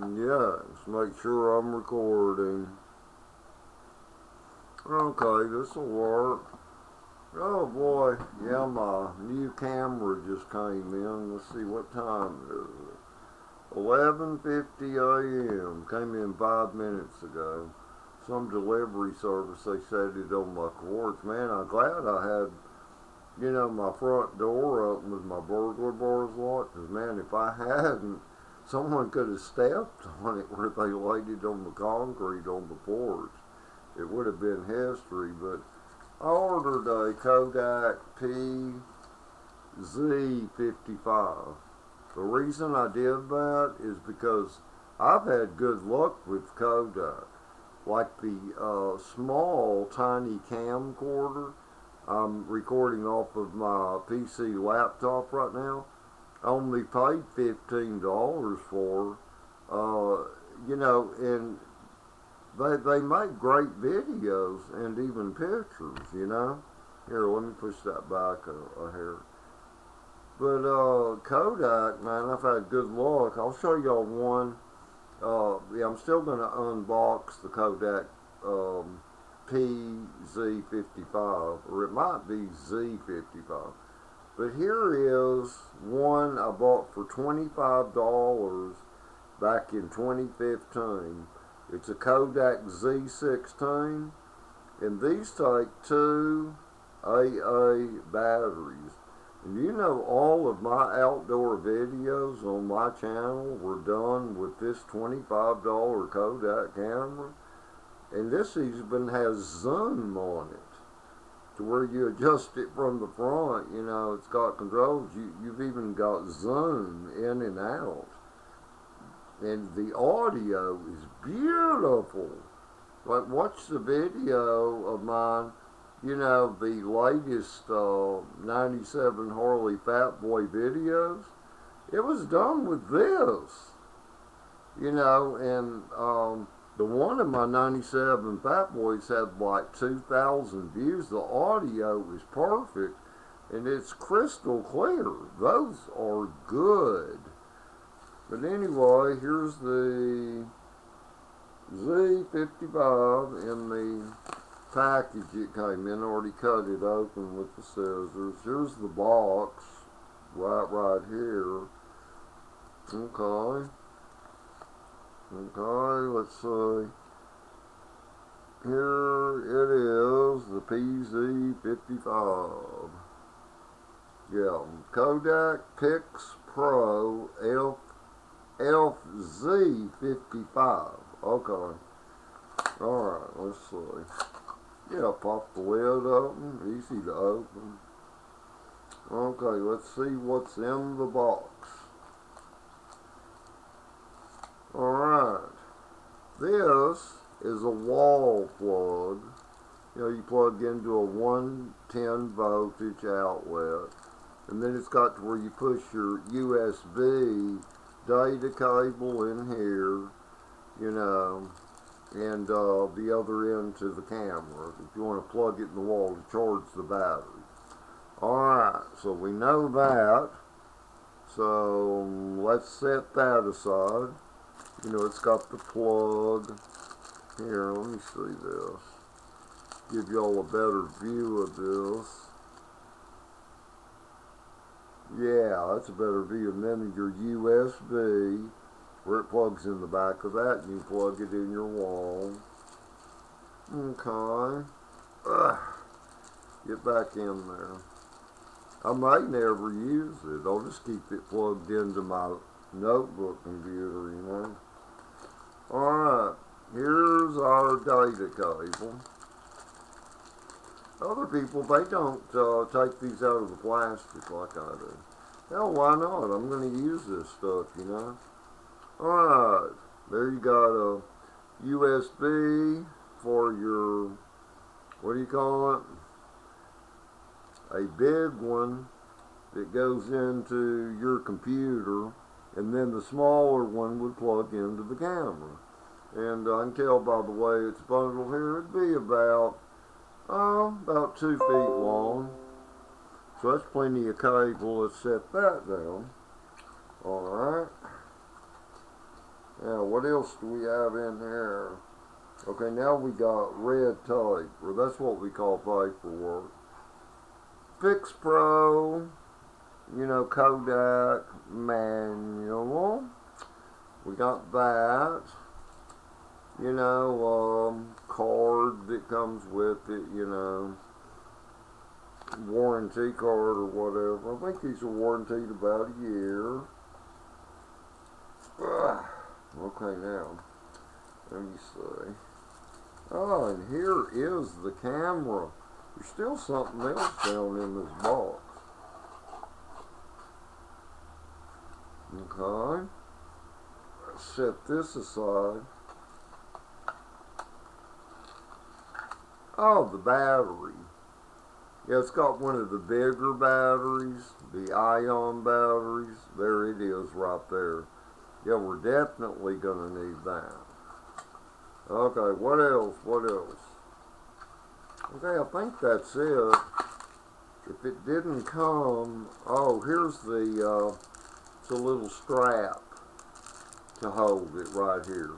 Yes, make sure I'm recording. Okay, this'll work. Oh boy, yeah, my new camera just came in. Let's see, what time is it? 11:50 a.m. Came in 5 minutes ago. Some delivery service, they set it on my porch. Man, I'm glad I had, my front door open with my burglar bars locked. Because, man, if I hadn't, someone could have stepped on it where they laid it on the concrete on the porch. It would have been history, but I ordered a Kodak PZ55. The reason I did that is because I've had good luck with Kodak. Like the small, tiny camcorder I'm recording off of my PC laptop right now. I only paid $15 for, and they make great videos and even pictures. Here, let me push that back a hair. But Kodak, man, I've had good luck. I'll show y'all one. Yeah, I'm still going to unbox the Kodak PZ55, or it might be Z55. But here is one I bought for $25 back in 2015. It's a Kodak Z16, and these take two AA batteries. And all of my outdoor videos on my channel were done with this $25 Kodak camera. And this even has zoom on it, to where you adjust it from the front. It's got controls. You've even got zoom in and out. And the audio is beautiful. Like, watch the video of mine, the latest 97 Harley Fat Boy videos. It was done with this, and the one of my 97 Fat Boys had like 2,000 views. The audio is perfect, and it's crystal clear. Those are good. But anyway, here's the Z55 in the package it came in. I already cut it open with the scissors. Here's the box right here. Okay, let's see. Here it is, the PZ55. Yeah, Kodak Pix Pro FZ55. Okay. Alright, let's see. Yeah, pop the lid open. Easy to open. Okay, let's see what's in the box. Alright. This is a wall plug. You plug into a 110 voltage outlet. And then it's got to where you push your USB data cable in here, and the other end to the camera if you want to plug it in the wall to charge the battery. Alright, so we know that. So let's set that aside. It's got the plug. Here, let me see this. Give y'all a better view of this. Yeah, that's a better view. And then your USB, where it plugs in the back of that, and you plug it in your wall. Okay. Get back in there. I may never use it. I'll just keep it plugged into my notebook computer. Alright, here's our data cable. Other people, they don't take these out of the plastic like I do. Hell, why not? I'm going to use this stuff, Alright, there you got a USB for your, what do you call it? A big one that goes into your computer, and then the smaller one would plug into the camera. And I can tell by the way it's bundled here, it'd be about 2 feet long. So that's plenty of cable. Let's set that down. Alright. Now, what else do we have in here? Okay, now we got red tape, or that's what we call paperwork. Fix Pro, you know, Kodak manual. We got that. You know, card that comes with it, you know, warranty card or whatever. I think these are warranted about a year. Okay, now, let me see. Oh, and here is the camera. There's still something else down in this box. Okay. Let's set this aside. Oh, the battery. Yeah, it's got one of the bigger batteries, the ion batteries. There it is right there. Yeah, we're definitely going to need that. Okay, what else? What else? Okay, I think that's it. If it didn't come, oh, here's the, it's a little strap to hold it right here.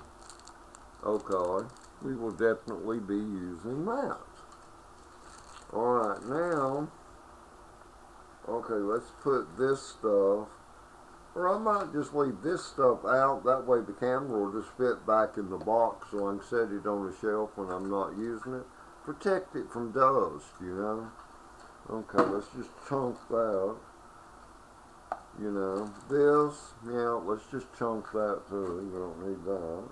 Okay, we will definitely be using that. Alright, now, okay, let's put this stuff, or I might just leave this stuff out, that way the camera will just fit back in the box so I can set it on the shelf when I'm not using it. Protect it from dust, you know. Okay, let's just chunk that. You know, this, yeah, let's just chunk that too, we don't need that.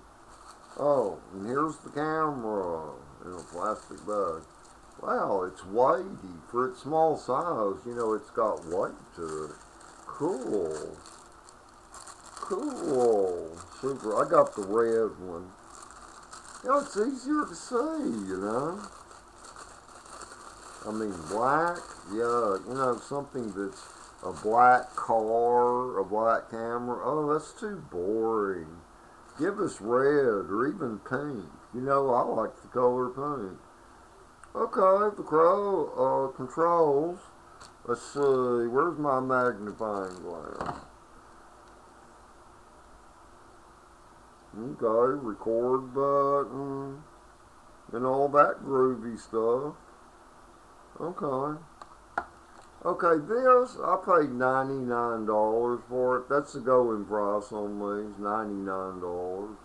Oh, and here's the camera in a plastic bag. Wow, it's weighty. For its small size, you know, it's got weight to it. Cool. Cool. Super. I got the red one. You know, it's easier to see, you know. I mean, black, yeah, you know, something that's a black car, a black camera. Oh, that's too boring. Give us red or even pink. You know, I like the color pink. Okay, the controls. Let's see, where's my magnifying glass? Okay, record button, and all that groovy stuff. Okay. Okay, this, I paid $99 for it. That's the going price on these, $99.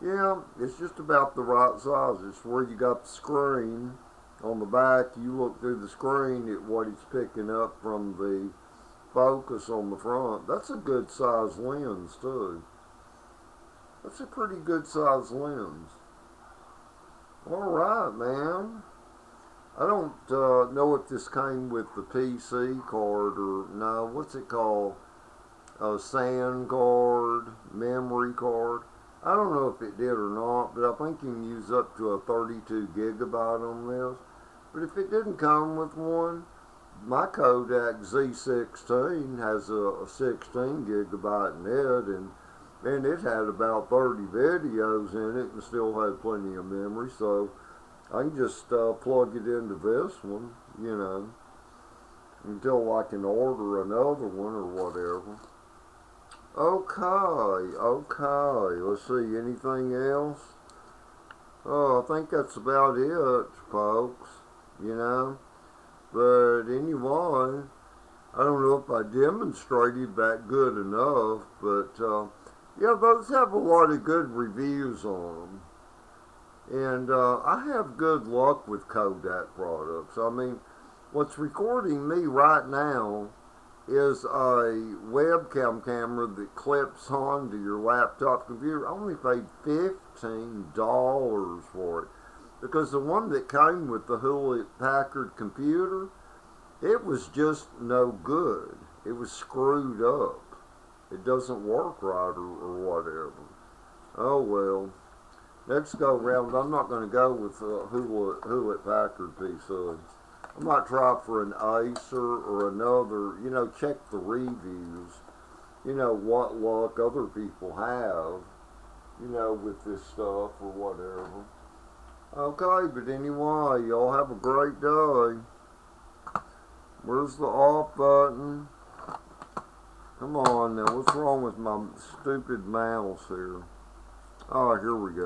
Yeah, it's just about the right size. It's where you got the screen on the back. You look through the screen at what it's picking up from the focus on the front. That's a good size lens too. That's a pretty good size lens. Alright, man. I don't know if this came with the PC card or no. What's it called? A SAN card, memory card. I don't know if it did or not, but I think you can use up to a 32 gigabyte on this. But if it didn't come with one, my Kodak Z16 has a 16 gigabyte in it, and it had about 30 videos in it and still had plenty of memory, so I can just plug it into this one, you know, until I can order another one or whatever. Okay, let's see, anything else? Oh, I think that's about it, folks, you know, but anyway, I don't know if I demonstrated that good enough, but, yeah, those have a lot of good reviews on them, and I have good luck with Kodak products. I mean, what's recording me right now is a webcam camera that clips onto your laptop computer. I only paid $15 for it because the one that came with the Hewlett-Packard computer, it was just no good. It was screwed up. It doesn't work right or whatever. Oh well. Next go round, I'm not going to go with Hewlett-Packard PC. I might try for an Acer or another, you know, check the reviews, you know, what luck other people have, you know, with this stuff or whatever. Okay, but anyway, y'all have a great day. Where's the off button? Come on now, what's wrong with my stupid mouse here? Oh, here we go.